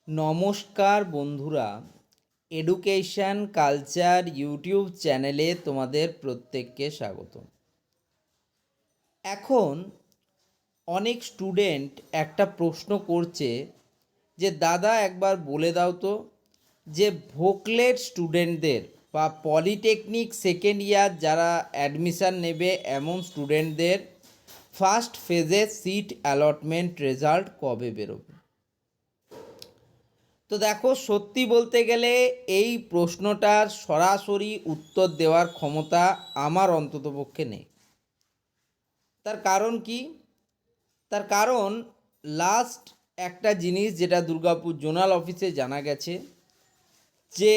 নমস্কার বন্ধুরা, education culture YouTube চ্যানেলে তোমাদের প্রত্যেককে স্বাগত। এখন অনেক স্টুডেন্ট একটা প্রশ্ন করছে যে দাদা একবার বলে দাও তো যে ভোকলেট স্টুডেন্টদের বা পলিটেকনিক সেকেন্ড ইয়ার যারা অ্যাডমিশান নেবে এমন স্টুডেন্টদের ফার্স্ট ফেজে সিট অ্যালটমেন্ট রেজাল্ট কবে বেরোবে। তো দেখো, সত্যি বলতে গেলে এই প্রশ্নটার সরাসরি উত্তর দেওয়ার ক্ষমতা আমার অন্ততপক্ষে নেই। তার কারণ কি? তার কারণ লাস্ট একটা জিনিস যেটা দুর্গাপুর জোনাল অফিসে জানা গেছে যে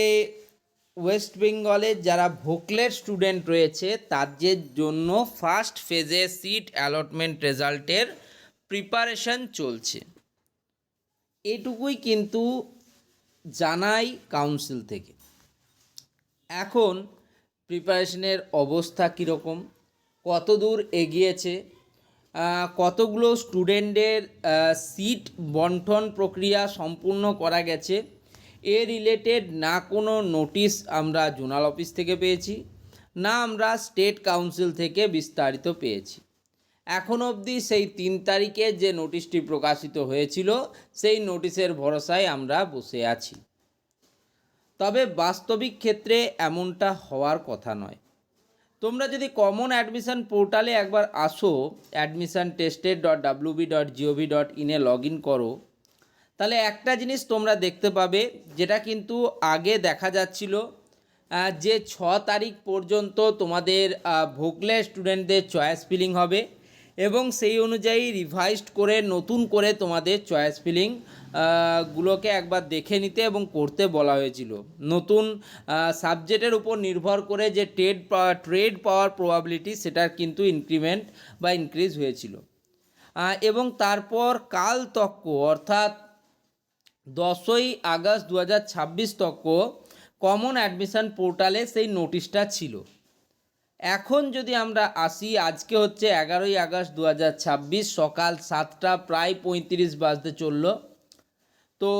ওয়েস্ট বেঙ্গলের যারা ভোকলেট স্টুডেন্ট রয়েছে তাদের জন্য ফার্স্ট ফেজে সিট অ্যালটমেন্ট রেজাল্টের প্রিপারেশন চলছে, এটুকুই কিন্তু জানাই কাউন্সিল থেকে। এখন প্রিপারেশনের অবস্থা কীরকম, কত দূর এগিয়েছে, কতগুলো স্টুডেন্টের সিট বন্টন প্রক্রিয়া সম্পূর্ণ করা গেছে, এ রিলেটেড না কোনো নোটিশ আমরা জোনাল অফিস থেকে পেয়েছি, না আমরা স্টেট কাউন্সিল থেকে বিস্তারিত পেয়েছি। এখন অবধি সেই 3 তারিখে যে নোটিশটি প্রকাশিত হয়েছিল সেই নোটিশের ভরসায় আমরা বসে আছি। তবে বাস্তবিক ক্ষেত্রে এমনটা হওয়ার কথা নয়। তোমরা যদি কমন অ্যাডমিশন পোর্টালে একবার আসো, admissiontested.wb.gov.in এ লগ ইন করো, তাহলে একটা জিনিস তোমরা দেখতে পাবে যেটা কিন্তু আগে দেখা যাচ্ছিল যে 6 তারিখ পর্যন্ত তোমাদের ভোকলেট স্টুডেন্টদের চয়েস ফিলিং হবে এবং সেই অনুযায়ী রিভাইজড করে নতুন করে তোমাদের চয়েস ফিলিং গুলোকে একবার দেখে নিতে এবং করতে বলা হয়েছিল। নতুন সাবজেক্টের উপর নির্ভর করে যে ট্রেড পাওয়ার প্রবাবিলিটি সেটার কিন্তু ইনক্রিমেন্ট বা ইনক্রিজ হয়েছিল। এবং তারপর কাল তক্ক অর্থাৎ 10ই আগস্ট 2026 তক্ক কমন অ্যাডমিশন পোর্টালে সেই নোটিশটা ছিল। এখন যদি আমরা আসি, আজকে হচ্ছে 11ই আগস্ট 2026 সকাল 7টা প্রায় 35 বাজতে চলল। তো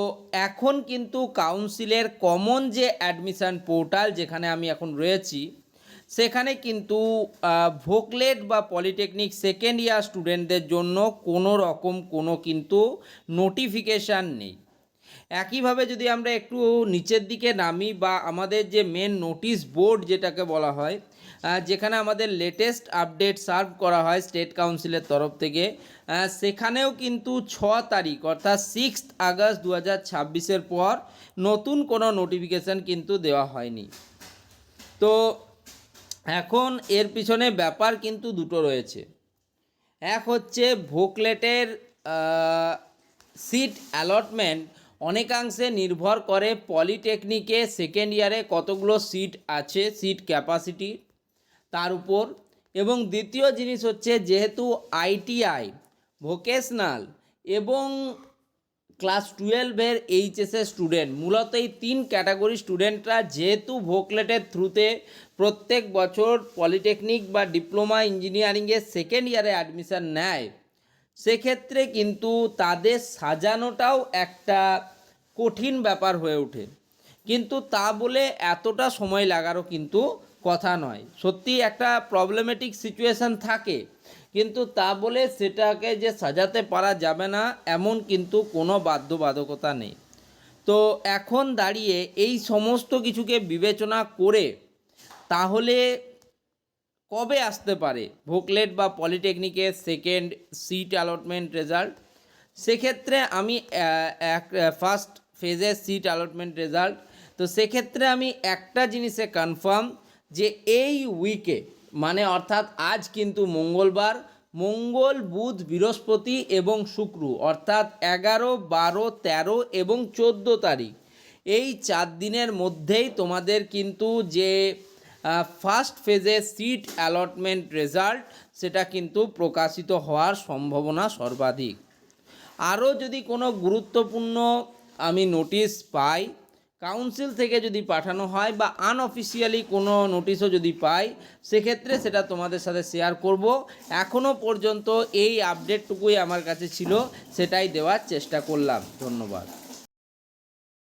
এখন কিন্তু কাউন্সিলের কমন যে অ্যাডমিশান পোর্টাল যেখানে আমি এখন রয়েছি সেখানে কিন্তু ভোকলেট বা পলিটেকনিক সেকেন্ড ইয়ার স্টুডেন্টদের জন্য কোনো রকম কোনো কিন্তু নোটিফিকেশান নেই। একইভাবে যদি আমরা একটু নিচের দিকে নামি বা আমাদের যে মেন নোটিশ বোর্ড যেটাকে বলা হয়, যেখানে আমাদের লেটেস্ট আপডেট সার্ভ করা হয় স্টেট কাউন্সিলের তরফ থেকে, সেখানেও কিন্তু 6 তারিখ অর্থাৎ 6 আগস্ট 2026-এর পর নতুন কোনো নোটিফিকেশান কিন্তু দেওয়া হয়নি। তো এখন এর পিছনে ব্যাপার কিন্তু দুটো রয়েছে। এক হচ্ছে ভোকলেটের সিট অ্যালটমেন্ট অনেকাংশে নির্ভর করে পলিটেকনিকে সেকেন্ড ইয়ারে কতগুলো সিট আছে, সিট ক্যাপাসিটি তার উপর। এবং দ্বিতীয় জিনিস হচ্ছে যেহেতু আইটিআই, ভোকেশনাল এবং ক্লাস 12-এর এইচএসের স্টুডেন্ট, মূলত এই 3 ক্যাটাগরি স্টুডেন্টরা যেহেতু ভোকলেটের থ্রুতে প্রত্যেক বছর পলিটেকনিক বা ডিপ্লোমা ইঞ্জিনিয়ারিংয়ের সেকেন্ড ইয়ারে অ্যাডমিশান নেয়, সেক্ষেত্রে কিন্তু তাদের সাজানোটাও একটা কঠিন ব্যাপার হয়ে ওঠে। কিন্তু তা বলে এতটা সময় লাগারও কিন্তু কথা নয়। সত্যি একটা প্রবলেমেটিক সিচুয়েশান থাকে, কিন্তু তা বলে সেটাকে যে সাজাতে পারা যাবে না এমন কিন্তু কোনো বাধ্যবাধকতা নেই। তো এখন দাঁড়িয়ে এই সমস্ত কিছুকে বিবেচনা করে তাহলে কবে আসতে পারে ভোকলেট বা পলিটেকনিকের সেকেন্ড সিট অ্যালটমেন্ট রেজাল্ট, সেক্ষেত্রে আমি ফার্স্ট ফেজের সিট অ্যালটমেন্ট রেজাল্ট, তো সেক্ষেত্রে আমি একটা জিনিসে কনফার্ম যে এই উইকে মানে অর্থাৎ আজ কিন্তু মঙ্গলবার, মঙ্গল, বুধ, বৃহস্পতি এবং শুক্র অর্থাৎ 11, 12, 13 এবং 14 তারিখ এই 4 দিনের মধ্যেই তোমাদের কিন্তু যে ফার্স্ট ফেজে সিট অ্যালটমেন্ট রেজাল্ট সেটা কিন্তু প্রকাশিত হওয়ার সম্ভাবনা সর্বাধিক। আরও যদি কোনো গুরুত্বপূর্ণ আমি নোটিশ পাই কাউন্সিল থেকে যদি পাঠানো হয় বা আনঅফিসিয়ালি কোনো নোটিশও যদি পাই, সেক্ষেত্রে সেটা তোমাদের সাথে শেয়ার করব। এখনও পর্যন্ত এই আপডেটটুকুই আমার কাছে ছিল, সেটাই দেওয়ার চেষ্টা করলাম। ধন্যবাদ।